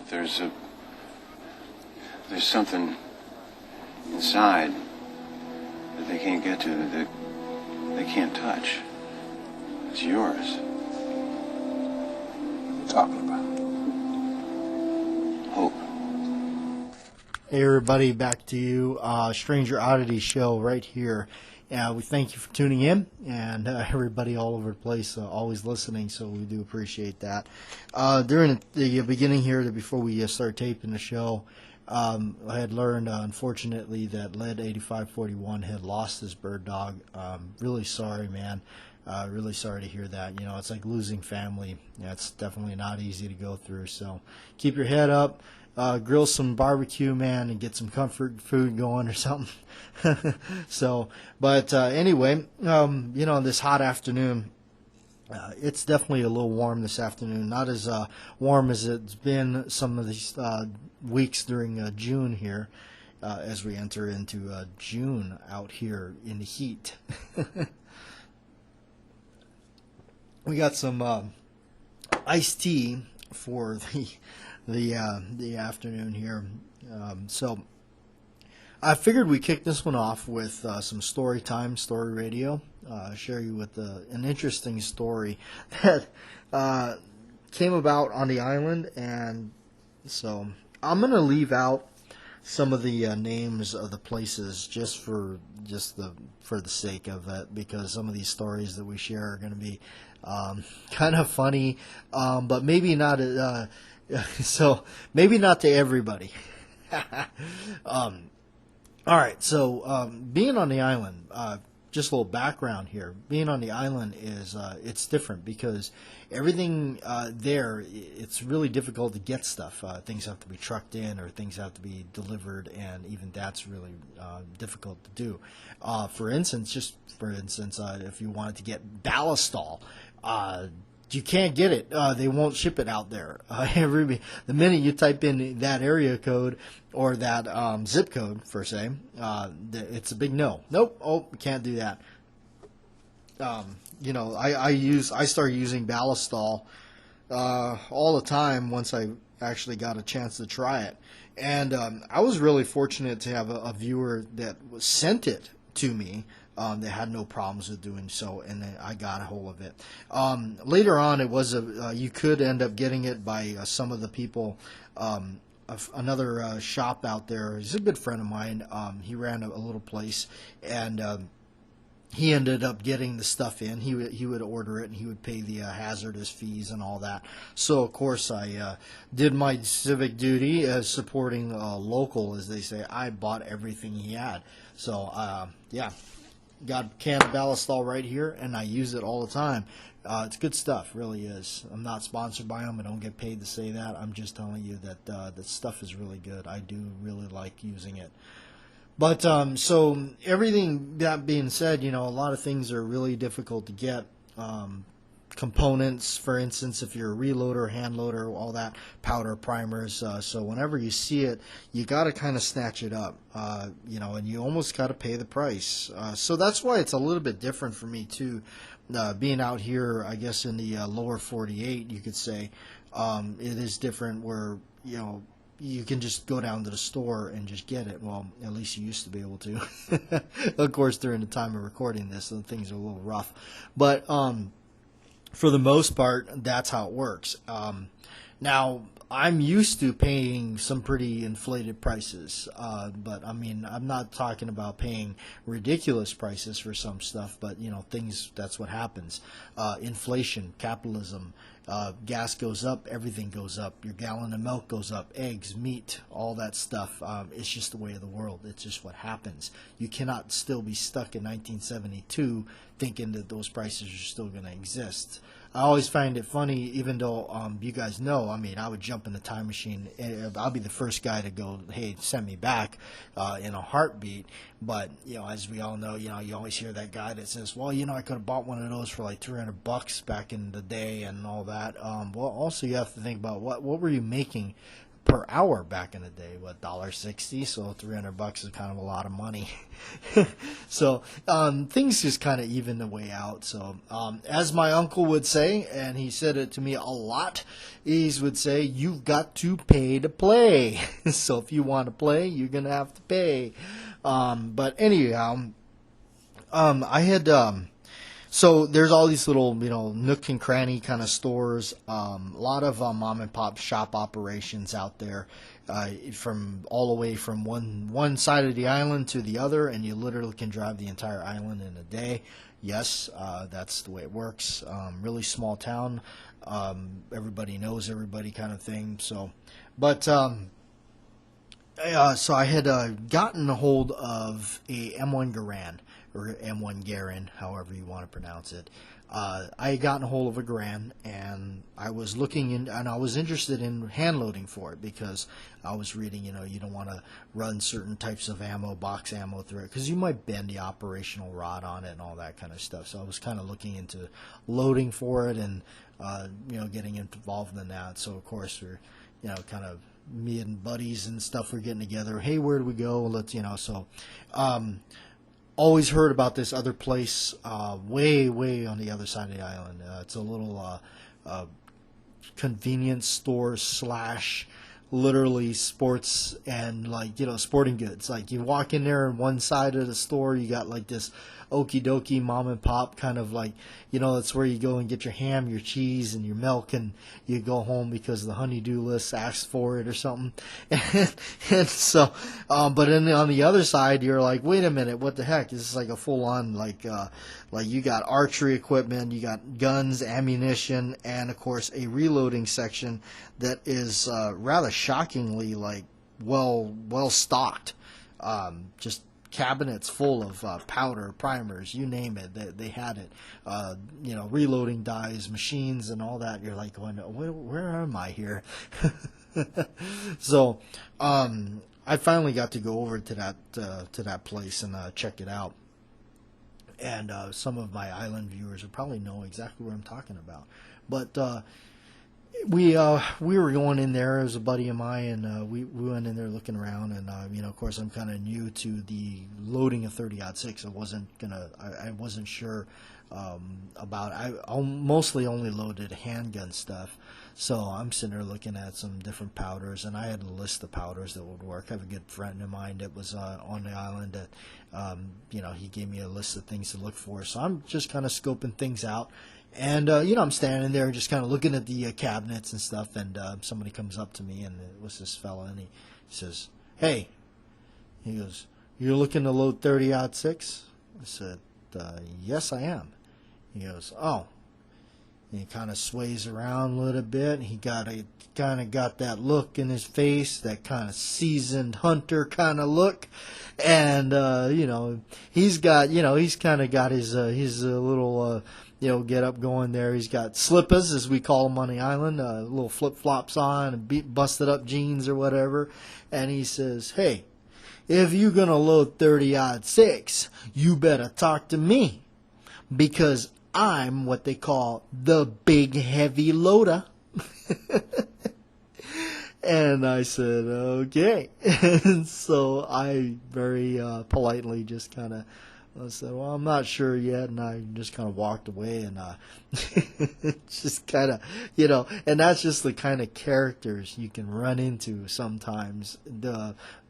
There's something inside that they can't get to, that they can't touch. It's yours. What are you talking about? Hope. Hey everybody, back to you, Stranger Oddity Show right here. We thank you for tuning in, and everybody all over the place always listening, so we do appreciate that. During the beginning here, before we start taping the show, I had learned, unfortunately, that Lead 8541 had lost his bird dog. Really sorry, man. Really sorry to hear that. You know, it's like losing family. Yeah, it's definitely not easy to go through, so keep your head up. Grill some barbecue, man, and get some comfort food going or something. So, but anyway, you know, this hot afternoon, it's definitely a little warm this afternoon. Not as warm as it's been some of these weeks during June here, as we enter into June out here in the heat. We got some iced tea for the afternoon here. So I figured we kick this one off with some story time, story radio. Share you with an interesting story that came about on the island, and so I'm gonna leave out some of the names of the places for the sake of it, because some of these stories that we share are going to be kind of funny, but maybe not. So maybe not to everybody. All right, so being on the island, just a little background here. Being on the island is it's different because everything there, it's really difficult to get stuff. Things have to be trucked in, or things have to be delivered, and even that's really difficult to do. For instance, if you wanted to get ballastol, you can't get it. They won't ship it out there. The minute you type in that area code or that zip code, per se, it's a big no. Nope. Oh, we can't do that. You know, I started using Ballastol all the time once I actually got a chance to try it, and I was really fortunate to have a viewer that sent it to me. They had no problems with doing so, and then I got a hold of it. Later on, it was you could end up getting it by some of the people. Another shop out there. He's a good friend of mine. He ran a little place, and he ended up getting the stuff in. He would order it, and he would pay the hazardous fees and all that. So, of course, I did my civic duty as supporting local, as they say. I bought everything he had. So, yeah. Got a can of Ballastol right here, and I use it all the time. It's good stuff, really is. I'm not sponsored by them. I don't get paid to say that. I'm just telling you that that stuff is really good. I do really like using it. But so everything that being said, you know, a lot of things are really difficult to get. Components, for instance, if you're a reloader, hand loader, all that, powder, primers. So whenever you see it, you got to kind of snatch it up, you know, and you almost got to pay the price. So that's why it's a little bit different for me too. Being out here, I guess in the lower 48, you could say, it is different where, you know, you can just go down to the store and just get it. Well, at least you used to be able to. Of course, during the time of recording this, so things are a little rough. But for the most part, that's how it works. Now, I'm used to paying some pretty inflated prices, but I mean, I'm not talking about paying ridiculous prices for some stuff, but you know, things, that's what happens. Inflation, capitalism, gas goes up, everything goes up. Your gallon of milk goes up, eggs, meat, all that stuff. It's just the way of the world. It's just what happens. You cannot still be stuck in 1972 thinking that those prices are still going to exist. I always find it funny, even though you guys know, I mean, I would jump in the time machine. I'll be the first guy to go, hey, send me back in a heartbeat. But, you know, as we all know, you know, you always hear that guy that says, well, you know, I could have bought one of those for like $300 back in the day and all that. Well, also you have to think about what were you making per hour back in the day. What, $1.60? So $300 is kind of a lot of money. So things just kind of even the way out. So as my uncle would say, and he said it to me a lot, he would say, "You've got to pay to play." So if you want to play, you're gonna have to pay. But anyhow, I had. So there's all these little, nook and cranny kind of stores. A lot of mom and pop shop operations out there, from all the way from one side of the island to the other, and you literally can drive the entire island in a day. Yes, that's the way it works. Really small town. Everybody knows everybody, kind of thing. So, but so I had gotten a hold of a M1 Garand, or M1 Garand, however you want to pronounce it. I had gotten a hold of a Garand, and I was looking in, and I was interested in hand loading for it, because I was reading, you don't want to run certain types of ammo, box ammo through it, because you might bend the operational rod on it and all that kind of stuff. So I was kind of looking into loading for it, and getting involved in that. So of course we're, kind of, me and buddies and stuff were getting together. Hey, where do we go? Let's, so, always heard about this other place, way on the other side of the island. It's a little, convenience store slash literally sports and sporting goods. Like you walk in there, and one side of the store you got like this okie dokie mom and pop kind of that's where you go and get your ham, your cheese, and your milk, and you go home because the honeydew list asks for it or something. And so, but then on the other side, you're like, wait a minute, what the heck? This is like a full on like you got archery equipment, you got guns, ammunition, and of course a reloading section that is rather shockingly well stocked. Just cabinets full of powder, primers, you name it, they had it. Reloading dies, machines, and all that. You're like going, where am I here? So I finally got to go over to that place and check it out. And some of my island viewers will probably know exactly what I'm talking about. But we were going in there. It was a buddy of mine, and we went in there looking around, and of course I'm kind of new to the loading of 30-06. I wasn't sure about. I mostly only loaded handgun stuff, so I'm sitting there looking at some different powders, and I had a list of powders that would work. I have a good friend of mine that was on the island that he gave me a list of things to look for. So I'm just kind of scoping things out. And, I'm standing there just kind of looking at the cabinets and stuff, and somebody comes up to me, and it was this fella, and he says, "Hey," he goes, "you're looking to load 30-06? I said, "Yes, I am." He goes, "Oh." And he kind of sways around a little bit, and he kind of got that look in his face, that kind of seasoned hunter kind of look. And, he's got, he's kind of got his little, get up going there. He's got slippers, as we call them on the island, little flip-flops on and busted up jeans or whatever. And he says, "Hey, if you're going to load 30-06, you better talk to me, because I'm what they call the big heavy loader." And I said, "Okay." And so I very politely just kind of said, "Well, I'm not sure yet," and I just kind of walked away, and just kind of, and that's just the kind of characters you can run into sometimes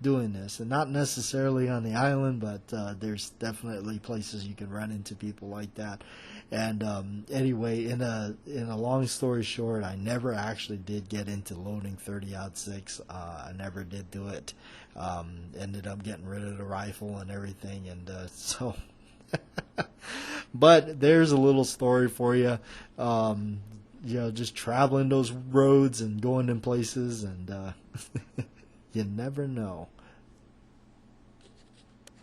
doing this, and not necessarily on the island, but there's definitely places you can run into people like that. And anyway, in a long story short, I never actually did get into loading 30-06. I never did do it. Ended up getting rid of the rifle and everything, and so. But there's a little story for you. Just traveling those roads and going in places, and you never know.